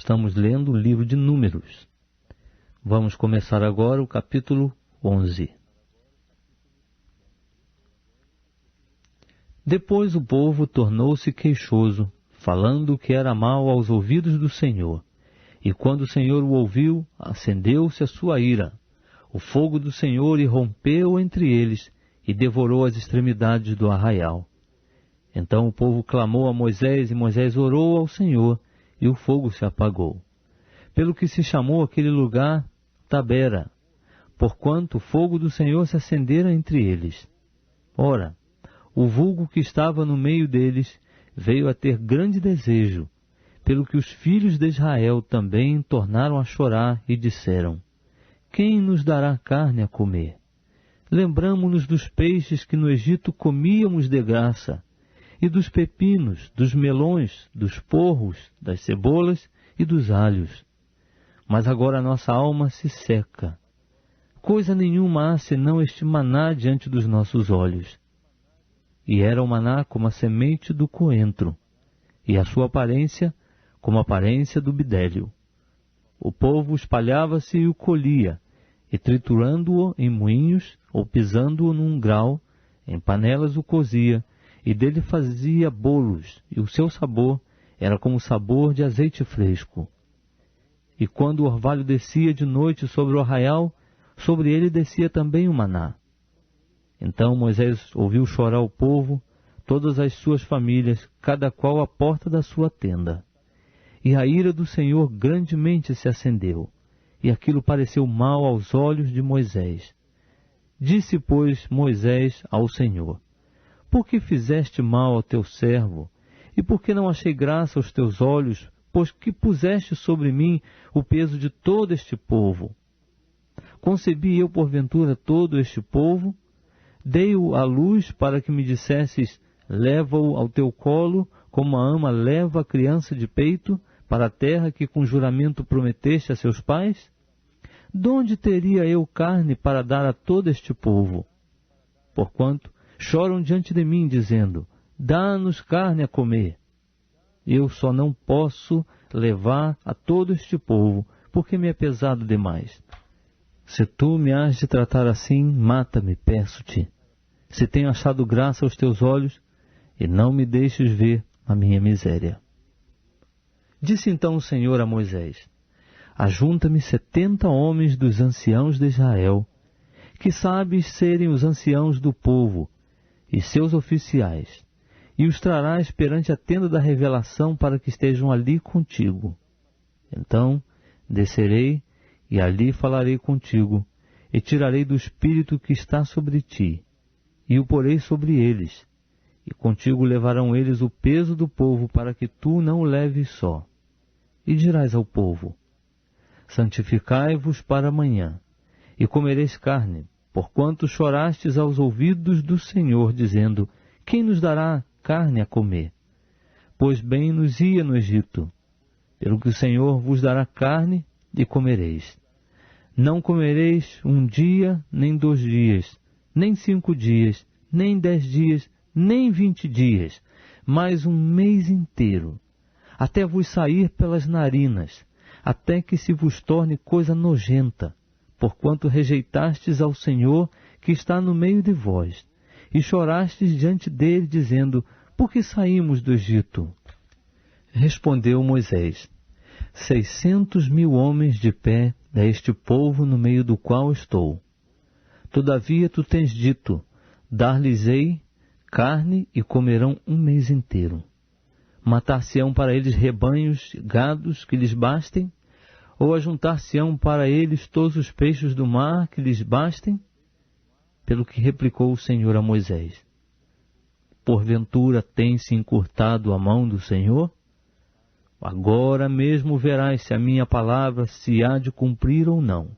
estamos lendo o livro de Números. Vamos começar agora o capítulo 11. Depois o povo tornou-se queixoso, falando que era mal aos ouvidos do Senhor. E quando o Senhor o ouviu, acendeu-se a sua ira. O fogo do Senhor irrompeu entre eles e devorou as extremidades do arraial. Então o povo clamou a Moisés, e Moisés orou ao Senhor, e o fogo se apagou. Pelo que se chamou aquele lugar Tabera, porquanto o fogo do Senhor se acendera entre eles. Ora, o vulgo que estava no meio deles veio a ter grande desejo, pelo que os filhos de Israel também tornaram a chorar e disseram: quem nos dará carne a comer? Lembramo-nos dos peixes que no Egito comíamos de graça, e dos pepinos, dos melões, dos porros, das cebolas e dos alhos. Mas agora a nossa alma se seca. Coisa nenhuma há senão este maná diante dos nossos olhos. E era o maná como a semente do coentro, e a sua aparência como a aparência do bidélio. O povo espalhava-se e o colhia, e triturando-o em moinhos, ou pisando-o num grau, em panelas o cozia, e dele fazia bolos, e o seu sabor era como o sabor de azeite fresco. E quando o orvalho descia de noite sobre o arraial, sobre ele descia também o maná. Então Moisés ouviu chorar o povo, todas as suas famílias, cada qual à porta da sua tenda. E a ira do Senhor grandemente se acendeu, e aquilo pareceu mal aos olhos de Moisés. Disse, pois, Moisés ao Senhor: por que fizeste mal ao teu servo? E por que não achei graça aos teus olhos, pois que puseste sobre mim o peso de todo este povo? Concebi eu porventura todo este povo? Dei-o à luz para que me dissesses: leva-o ao teu colo, como a ama leva a criança de peito, para a terra que com juramento prometeste a seus pais? Donde teria eu carne para dar a todo este povo? Porquanto choram diante de mim, dizendo: dá-nos carne a comer. Eu só não posso levar a todo este povo, porque me é pesado demais. Se tu me has de tratar assim, mata-me, peço-te. Se tenho achado graça aos teus olhos, e não me deixes ver a minha miséria. Disse então o Senhor a Moisés: ajunta-me 70 homens dos anciãos de Israel, que sabes serem os anciãos do povo, e seus oficiais, e os trarás perante a tenda da revelação para que estejam ali contigo. Então descerei e ali falarei contigo, e tirarei do Espírito que está sobre ti, e o porei sobre eles, e contigo levarão eles o peso do povo, para que tu não o leves só. E dirás ao povo: santificai-vos para amanhã, e comereis carne, porquanto chorastes aos ouvidos do Senhor, dizendo: quem nos dará carne a comer? Pois bem nos ia no Egito, pelo que o Senhor vos dará carne e comereis. Não comereis 1 dia, nem 2 dias, nem 5 dias, nem 10 dias, nem 20 dias, mas 1 mês inteiro, até vos sair pelas narinas, até que se vos torne coisa nojenta, porquanto rejeitastes ao Senhor que está no meio de vós, e chorastes diante dele, dizendo: por que saímos do Egito? Respondeu Moisés: 600.000 homens de pé é este povo no meio do qual estou. Todavia tu tens dito: dar-lhes-ei carne e comerão 1 mês inteiro. Matar-se-ão para eles rebanhos, gados que lhes bastem? Ou ajuntar-se-ão para eles todos os peixes do mar que lhes bastem? Pelo que replicou o Senhor a Moisés: porventura tem-se encurtado a mão do Senhor? Agora mesmo verás se a minha palavra se há de cumprir ou não.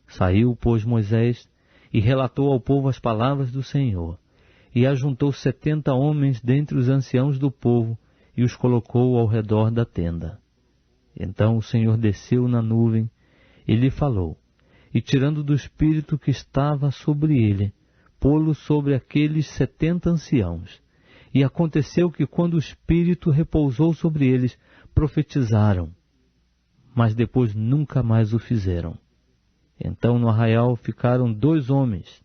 Saiu, pois, Moisés e relatou ao povo as palavras do Senhor, e ajuntou 70 homens dentre os anciãos do povo, e os colocou ao redor da tenda. Então o Senhor desceu na nuvem, e lhe falou, e tirando do Espírito que estava sobre ele, pô-lo sobre aqueles 70 anciãos. E aconteceu que, quando o Espírito repousou sobre eles, profetizaram. mas depois nunca mais o fizeram. Então no arraial ficaram 2 homens.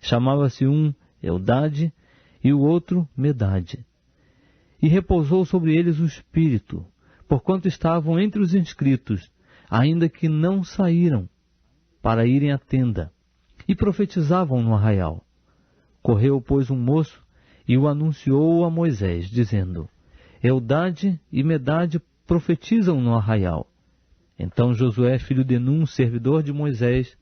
Chamava-se um Eldade e o outro Medade. E repousou sobre eles o Espírito, porquanto estavam entre os inscritos, ainda que não saíram para irem à tenda, e profetizavam no arraial. Correu, pois, um moço e o anunciou a Moisés, dizendo: Eldade e Medade profetizam no arraial. Então Josué, filho de Num, servidor de Moisés,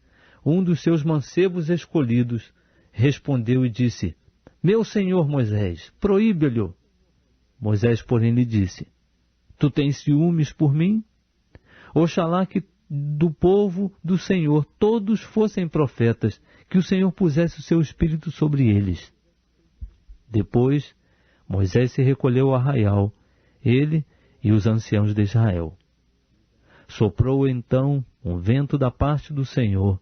um dos seus mancebos escolhidos, respondeu e disse: Meu senhor Moisés, proíbe-lhe. Moisés, porém, lhe disse: Tu tens ciúmes por mim? Oxalá que do povo do Senhor todos fossem profetas, que o Senhor pusesse o seu espírito sobre eles. Depois, Moisés se recolheu ao arraial, ele e os anciãos de Israel. Soprou então um vento da parte do Senhor,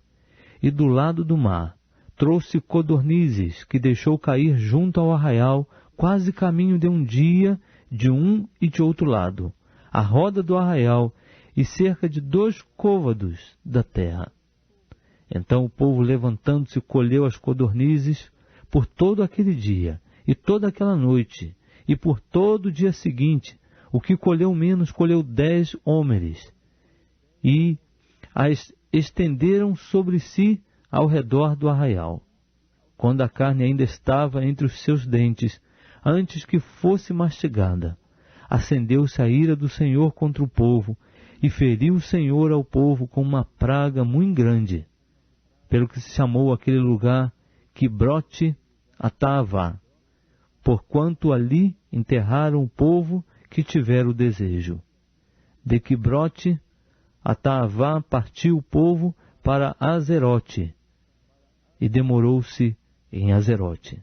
e do lado do mar trouxe codornizes, que deixou cair junto ao arraial, quase caminho de um dia, de um e de outro lado, à roda do arraial, e cerca de 2 côvados da terra. Então o povo, levantando-se, colheu as codornizes por todo aquele dia, e toda aquela noite, e por todo o dia seguinte. O que colheu menos, colheu 10 hómeres, e as estenderam sobre si ao redor do arraial. Quando a carne ainda estava entre os seus dentes, antes que fosse mastigada, acendeu-se a ira do Senhor contra o povo, e feriu o Senhor ao povo com uma praga muito grande, pelo que se chamou aquele lugar Quibrote Atavá, porquanto ali enterraram o povo que tivera o desejo. De Quibrote Atavá partiu o povo para Azerote, e demorou-se em Azerote.